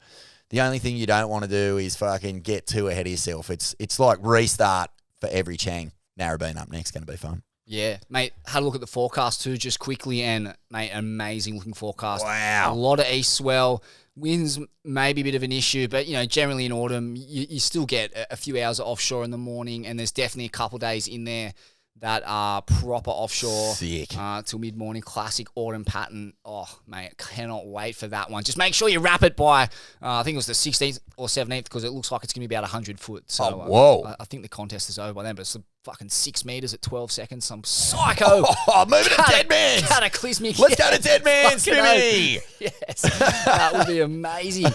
The only thing you don't want to do is fucking get too ahead of yourself. It's like restart for every Chang. Narrabeen up next, going to be fun. Yeah, mate, had a look at the forecast too just quickly, and, mate, amazing looking forecast. Wow. A lot of east swell. Winds may be a bit of an issue, but, generally in autumn, you still get a few hours of offshore in the morning, and there's definitely a couple of days in there that proper offshore Sick. till mid-morning classic autumn pattern. Oh, mate, cannot wait for that one. Just make sure you wrap it by, I think it was the 16th or 17th, because it looks like it's going to be about 100 foot. So, whoa. I think the contest is over by then, but it's fucking 6 meters at 12 seconds. Some psycho. Oh, moving to Dead Man's. Cataclysmic. Let's go to Dead Man's, Fucking Timmy. Yes. That would be amazing.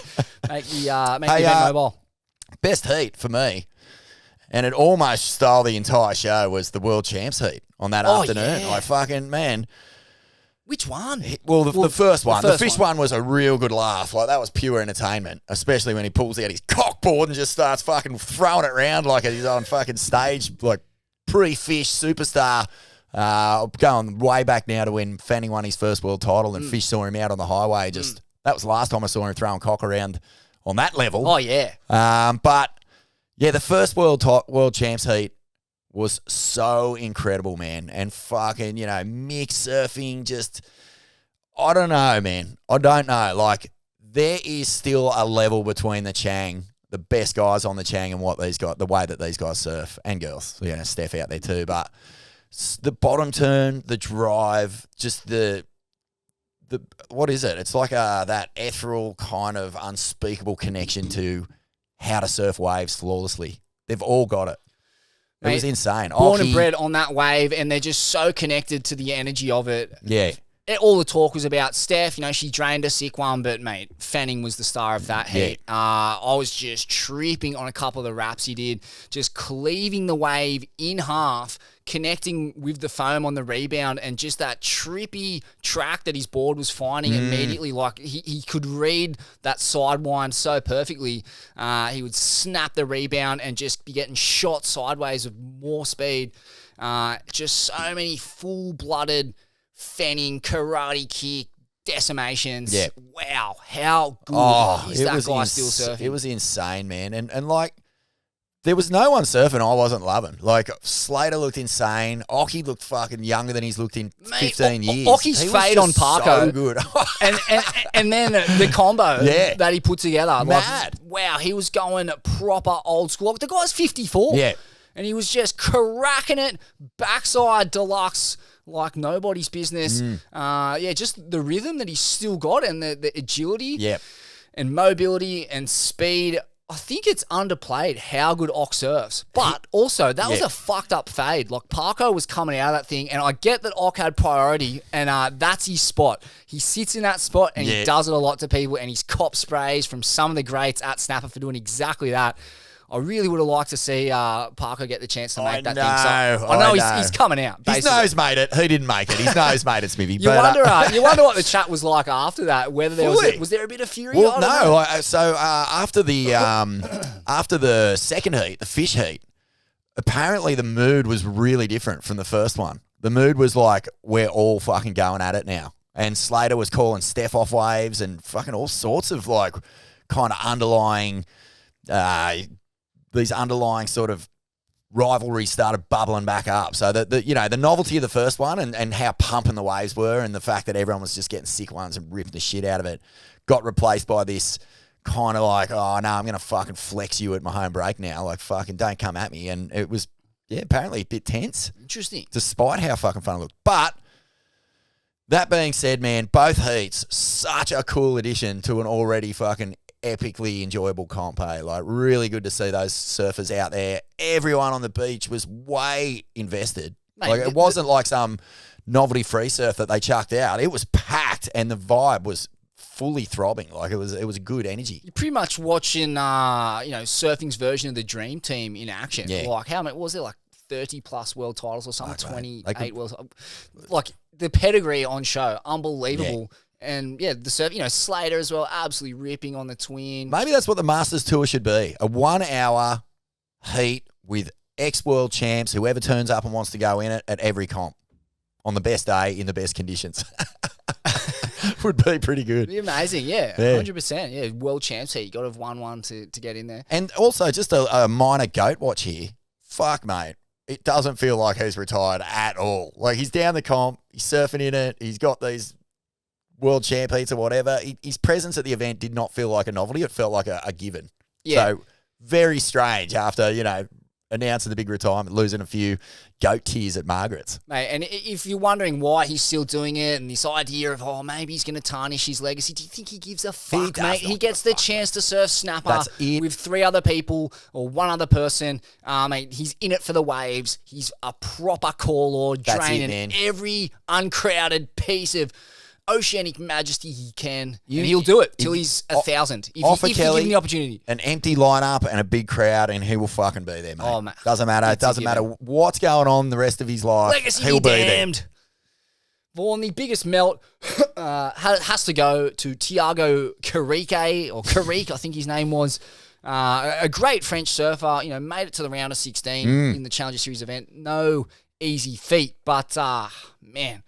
Make the event mobile. Best heat for me, and it almost stole the entire show, was the World Champs heat on that afternoon. Yeah. Like, fucking, man. Which one? Well, the first one. The first fish one was a real good laugh. Like, that was pure entertainment, especially when he pulls out his cockboard and just starts fucking throwing it around like he's on fucking stage, like pre-fish superstar. Going way back now to when Fanning won his first world title and Fish saw him out on the highway. That was the last time I saw him throwing cock around on that level. Oh, yeah. But yeah, the first world champs heat was so incredible, man. And fucking, mixed surfing, just, I don't know, man. I don't know. Like, there is still a level between the Chang, the best guys on the Chang, and the way that these guys surf, and girls. Steph out there too. But the bottom turn, the drive, just the what is it? It's like that ethereal kind of unspeakable connection to how to surf waves flawlessly. They've all got it. It was insane. Born and bred on that wave, and they're just so connected to the energy of it. Yeah. All the talk was about Steph. She drained a sick one, but, mate, Fanning was the star of that heat. I was just tripping on a couple of the wraps he did, just cleaving the wave in half, connecting with the foam on the rebound, and just that trippy track that his board was finding immediately. Like, he could read that sidewind so perfectly. He would snap the rebound and just be getting shot sideways with more speed. Just so many full-blooded Fanning, karate kick, decimations. Yeah. Wow, how good is that guy still surfing? It was insane, man. And like, there was no one surfing I wasn't loving. Like, Slater looked insane. Oki looked fucking younger than he's looked in 15 years. Oki's fade on Parko. So good. and then the combo that he put together. Mad. Like, wow, he was going proper old school. Like, the guy's 54. Yeah. And he was just cracking it backside deluxe like nobody's business. Just the rhythm that he's still got, and the agility and mobility and speed. I think it's underplayed how good Ock surfs. But also, that was a fucked up fade. Like, Parko was coming out of that thing, and I get that Ock had priority, and that's his spot. He sits in that spot, and he does it a lot to people, and he's cop sprays from some of the greats at Snapper for doing exactly that. I really would have liked to see Parko get the chance to make that thing. So I know he's coming out. Basically. His nose made it. He didn't make it. His nose made it, Smithy. You wonder what the chat was like after that. Whether there was there a bit of fury? Well, no. After the second heat, the fish heat, apparently the mood was really different from the first one. The mood was like, we're all fucking going at it now. And Slater was calling Steph off waves and fucking all sorts of like kind of underlying. These underlying sort of rivalries started bubbling back up. So the novelty of the first one and how pumping the waves were, and the fact that everyone was just getting sick ones and ripping the shit out of it, got replaced by this kind of like, oh no, I'm gonna fucking flex you at my home break now. Like, fucking don't come at me. And it was apparently a bit tense. Interesting. Despite how fucking fun it looked. But that being said, man, both heats, such a cool addition to an already fucking epically enjoyable comp, hey? Like, really good to see those surfers out there. Everyone on the beach was way invested. Mate, like, it wasn't like some novelty free surf that they chucked out. It was packed, and the vibe was fully throbbing. Like, it was good energy. You're pretty much watching, surfing's version of the Dream Team in action. Yeah. Like, how many was there? Like 30 plus world titles or something? 28 world. Like, the pedigree on show, unbelievable. Yeah. And the surf, Slater as well, absolutely ripping on the twin. Maybe that's what the Masters Tour should be. A 1 hour heat with ex-world champs, whoever turns up and wants to go in it at every comp on the best day in the best conditions. Would be pretty good. It'd be amazing, 100%. Yeah, world champs heat. You got to have won one to get in there. And also, just a minor goat watch here. Fuck, mate. It doesn't feel like he's retired at all. Like, he's down the comp, he's surfing in it, he's got these world champ heats or whatever. His presence at the event did not feel like a novelty. It felt like a given. Yeah. So, very strange after, announcing the big retirement, losing a few goat tears at Margaret's. Mate, and if you're wondering why he's still doing it and this idea of, maybe he's going to tarnish his legacy, do you think he gives a fuck, mate? He gets the chance to surf snapper with 3 other people or 1 other person. Mate, he's in it for the waves. He's a proper core draining every uncrowded piece of oceanic majesty he can, and he'll do it till he's 1,000. If you give him the opportunity. An empty lineup and a big crowd, and he will fucking be there, mate. Oh, man. Doesn't matter. It doesn't matter what's going on the rest of his life. Legacy he'll be damned. there. Vaughan, the biggest melt has to go to Thiago Carrique, or Carrique, I think his name was. A great French surfer, made it to the round of 16 in the Challenger Series event. No easy feat, but man,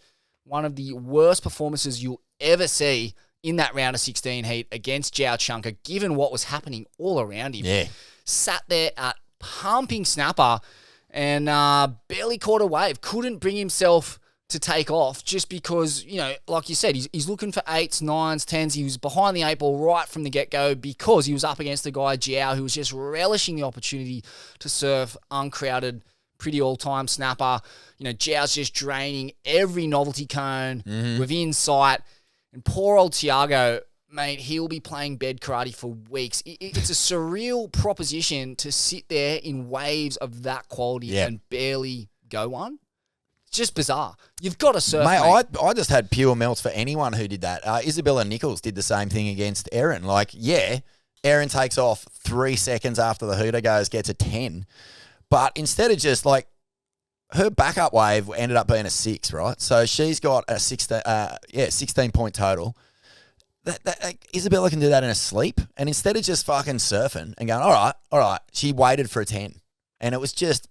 one of the worst performances you'll ever see in that round of 16 heat against Zhao Chunka, given what was happening all around him. Yeah. Sat there at pumping snapper and barely caught a wave. Couldn't bring himself to take off just because, like you said, he's looking for 8s, 9s, 10s. He was behind the 8 ball right from the get-go because he was up against a guy, Zhao, who was just relishing the opportunity to surf uncrowded, pretty all-time snapper. Zhao's just draining every novelty cone within sight. And poor old Thiago, mate, he'll be playing bed karate for weeks. It's a surreal proposition to sit there in waves of that quality and barely go one. It's just bizarre. You've got to surf, mate. I just had pure melts for anyone who did that. Isabella Nichols did the same thing against Erin. Erin takes off 3 seconds after the hooter goes, gets a 10. But instead of just her backup wave ended up being a 6, right? So she's got a 16-point total. Isabella can do that in a sleep. And instead of just fucking surfing and going, all right, she waited for a 10. And it was just,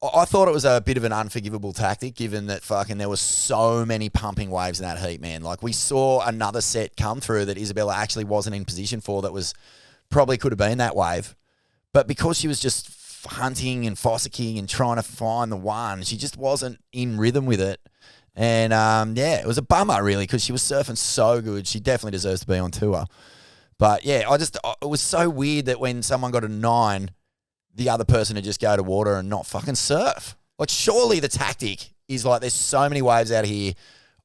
I thought it was a bit of an unforgivable tactic given that fucking there was so many pumping waves in that heat, man. We saw another set come through that Isabella actually wasn't in position for that was probably could have been that wave. But because she was just hunting and fossicking and trying to find the one, she just wasn't in rhythm with it. And, it was a bummer, really, because she was surfing so good. She definitely deserves to be on tour. But, it was so weird that when someone got a 9, the other person would just go to water and not fucking surf. Surely the tactic is there's so many waves out here,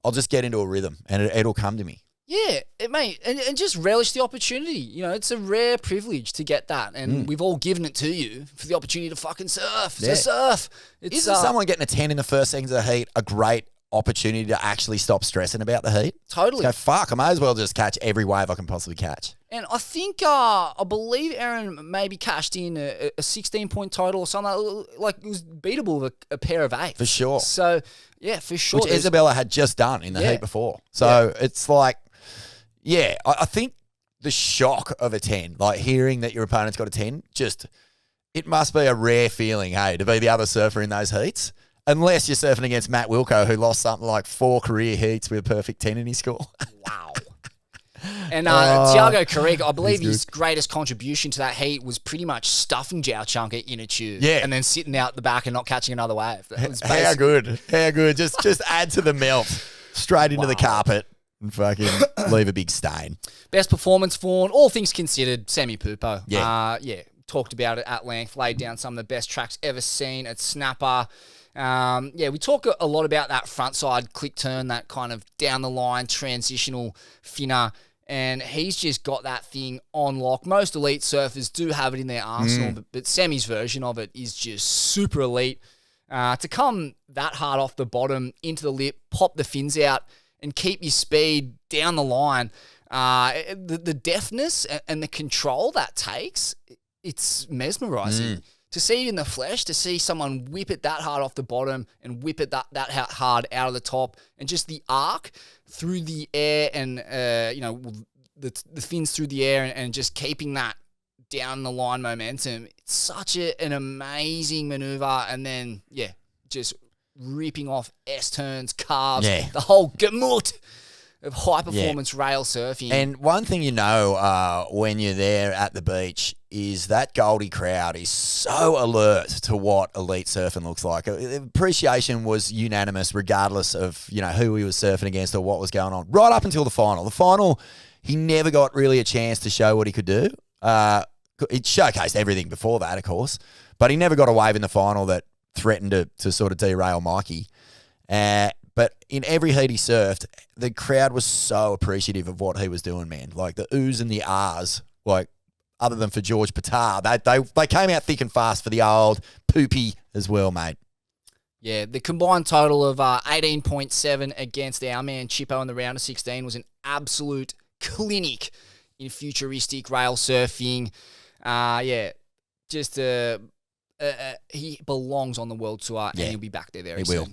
I'll just get into a rhythm and it'll come to me. Yeah, mate, and just relish the opportunity. It's a rare privilege to get that, and we've all given it to you for the opportunity to fucking surf. Yeah. To surf. Isn't someone getting a 10 in the first seconds of the heat a great opportunity to actually stop stressing about the heat? Totally. Go, fuck, I may as well just catch every wave I can possibly catch. And I think, I believe Erin maybe cashed in a 16-point total or something. It was beatable with a pair of 8s. For sure. So, yeah, for sure. Which Isabella had just done in the heat before. So it's I think the shock of a 10, hearing that your opponent's got a 10, it must be a rare feeling, hey, to be the other surfer in those heats. Unless you're surfing against Matt Wilco, who lost something like 4 career heats with a perfect 10 in his score. Wow. And Thiago Carrique, I believe his greatest contribution to that heat was pretty much stuffing Zhao Chunka in a tube. Yeah. And then sitting out the back and not catching another wave. How good. How good. Just add to the melt. Straight into the carpet and fucking leave a big stain. Best performance for all things considered, Semi Pupo. Yeah. Talked about it at length, laid down some of the best tracks ever seen at Snapper. We talk a lot about that frontside click turn, that kind of down the line transitional finner, and he's just got that thing on lock. Most elite surfers do have it in their arsenal, but Semi's version of it is just super elite. To come that hard off the bottom into the lip, pop the fins out, and keep your speed down the line, the deftness and the control that takes, it's mesmerizing. To see it in the flesh, to see someone whip it that hard off the bottom and whip it that hard out of the top, and just the arc through the air and, the fins through the air and just keeping that down the line momentum. It's such an amazing maneuver. And then, just ripping off S-turns, carves, the whole gamut of high-performance rail surfing. And one thing when you're there at the beach is that Goldie crowd is so alert to what elite surfing looks like. Appreciation was unanimous regardless of, who he was surfing against or what was going on, right up until the final. The final, he never got really a chance to show what he could do. He showcased everything before that, of course, but he never got a wave in the final that threatened to sort of derail Mikey. But in every heat he surfed, the crowd was so appreciative of what he was doing, man. Like the oohs and the ahs, like other than for George Patar, they came out thick and fast for the old poopy as well, mate. Yeah, the combined total of 18.7 against our man Chippo in the round of 16 was an absolute clinic in futuristic rail surfing. He belongs on the world tour, and he'll be back there very soon. Will.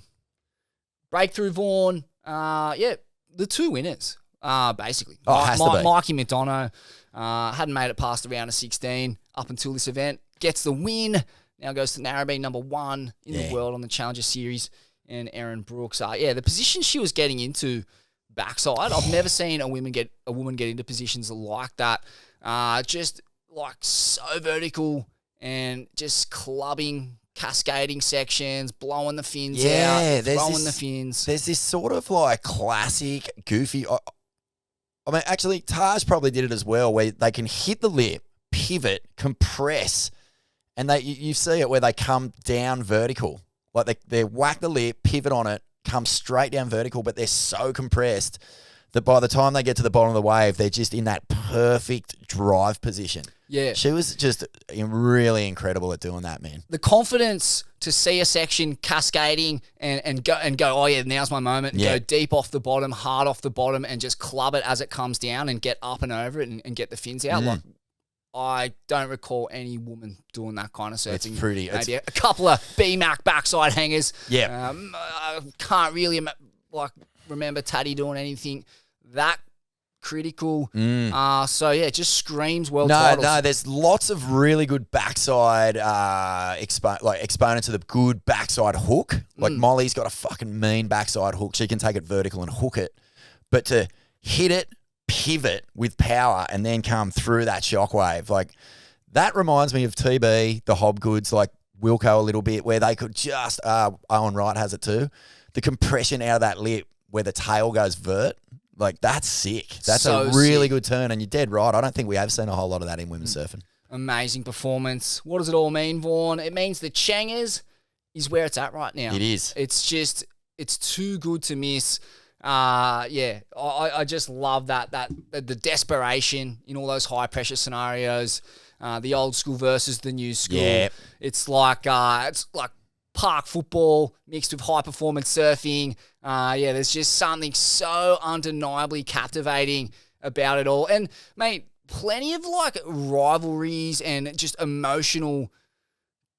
Breakthrough Vaughan, the two winners, basically. Mikey McDonough hadn't made it past the round of 16 up until this event. Gets the win. Now goes to Narrabeen, number 1 in the world on the Challenger Series. And Erin Brooks. The position she was getting into backside, I've never seen a woman get into positions like that. Just like so vertical and just clubbing, cascading sections, blowing the fins out, throwing the fins. There's this sort of like classic, goofy. I mean, actually, Taj probably did it as well, where they can hit the lip, pivot, compress, and you see it where they come down vertical. Like they whack the lip, pivot on it, come straight down vertical, but they're so compressed that by the time they get to the bottom of the wave, they're just in that perfect drive position. Yeah. She was just really incredible at doing that, man. The confidence to see a section cascading and go, oh yeah, now's my moment, and go deep off the bottom, hard off the bottom, and just club it as it comes down and get up and over it and get the fins out. Like, I don't recall any woman doing that kind of surfing. It's pretty. Maybe a couple of BMAC backside hangers. Yeah. I can't really remember Taddy doing anything that critical. Just screams world titles. No, there's lots of really good backside exponents of the good backside hook. Like Molly's got a fucking mean backside hook. She can take it vertical and hook it. But to hit it, pivot with power and then come through that shockwave, like that reminds me of TB, the Hobgoods, like Wilco a little bit, where they could just Owen Wright has it too. The compression out of that lip where the tail goes vert, like that's sick. That's so a really good turn, and you're dead right. I don't think we have seen a whole lot of that in women's surfing. Amazing performance. What does it all mean, Vaughan? It means the Changas is where it's at right now. It is. It's too good to miss. I just love that the desperation in all those high pressure scenarios, the old school versus the new school. Yeah. It's like park football mixed with high performance surfing. There's just something so undeniably captivating about it all. And mate, plenty of like rivalries and just emotional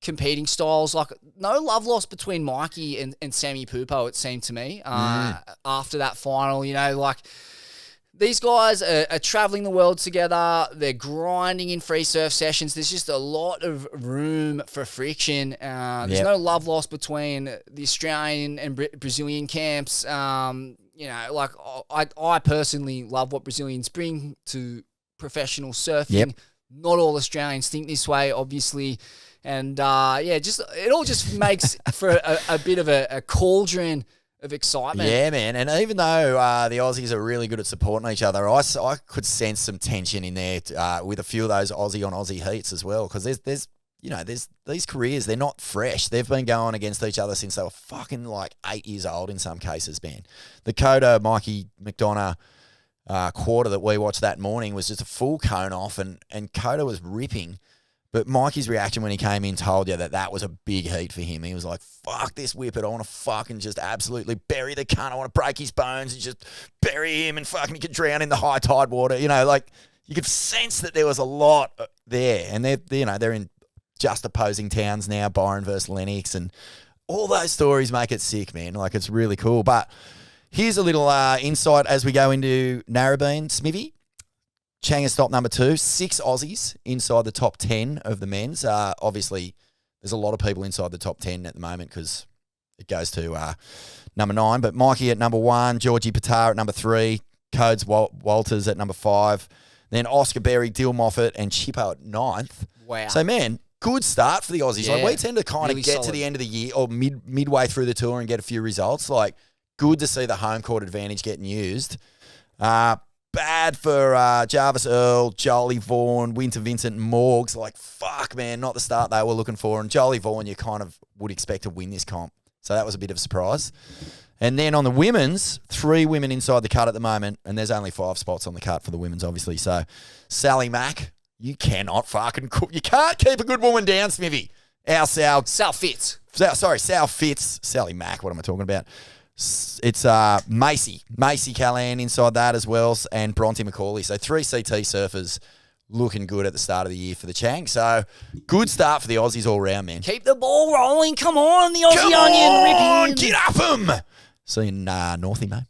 competing styles. Like no love lost between Mikey and Sammy Pupo, it seemed to me, after that final. You know, like these guys are traveling the world together. They're grinding in free surf sessions. There's just a lot of room for friction. There's no love lost between the Australian and Brazilian camps. I personally love what Brazilians bring to professional surfing. Not all Australians think this way, obviously. And it all just makes for a bit of a cauldron of excitement. Yeah, man. And even though the Aussies are really good at supporting each other, I could sense some tension in there with a few of those Aussie on Aussie heats as well. Because there's these careers, they're not fresh. They've been going against each other since they were fucking like 8 years old in some cases, man. The Coda Mikey McDonough quarter that we watched that morning was just a full cone off, and Coda was ripping. But Mikey's reaction when he came in told you that was a big heat for him. He was like, fuck this whippet. I want to fucking just absolutely bury the cunt. I want to break his bones and just bury him and fucking he could drown in the high tide water. You know, like you could sense that there was a lot there. And they're in just opposing towns now, Byron versus Lennox. And all those stories make it sick, man. Like it's really cool. But here's a little insight as we go into Narrabeen, Smithy. CHANGAZ stop number 2, 6 Aussies inside the top 10 of the men's. Obviously, there's a lot of people inside the top 10 at the moment because it goes to number 9. But Mikey at number 1, Georgie Patar at number 3, Codes Walters at number 5, then Oscar Berry, Dill Moffat, and Chippo at 9th. Wow. So, man, good start for the Aussies. Yeah, like we tend to kind of get solid to the end of the year or midway through the tour and get a few results. Like, good to see the home court advantage getting used. bad for Jarvis Earl, Jolie Vaughan, Winter Vincent, and Morgs. Like, fuck, man, not the start they were looking for. And Jolie Vaughan, you kind of would expect to win this comp. So that was a bit of a surprise. And then on the women's, 3 women inside the cut at the moment, and there's only 5 spots on the cut for the women's, obviously. So Sally Mack, you cannot fucking cook. You can't keep a good woman down, Smithy. Sal Fitz. Sal Fitz. Sally Mack, what am I talking about? It's Macy Callan inside that as well, and Bronte McCauley. So 3 CT surfers looking good at the start of the year for the Chang. So good start for the Aussies all round, man. Keep the ball rolling. Come on, the Aussie Come Onion. on, Rip in. get up 'em. See you in Northie, mate.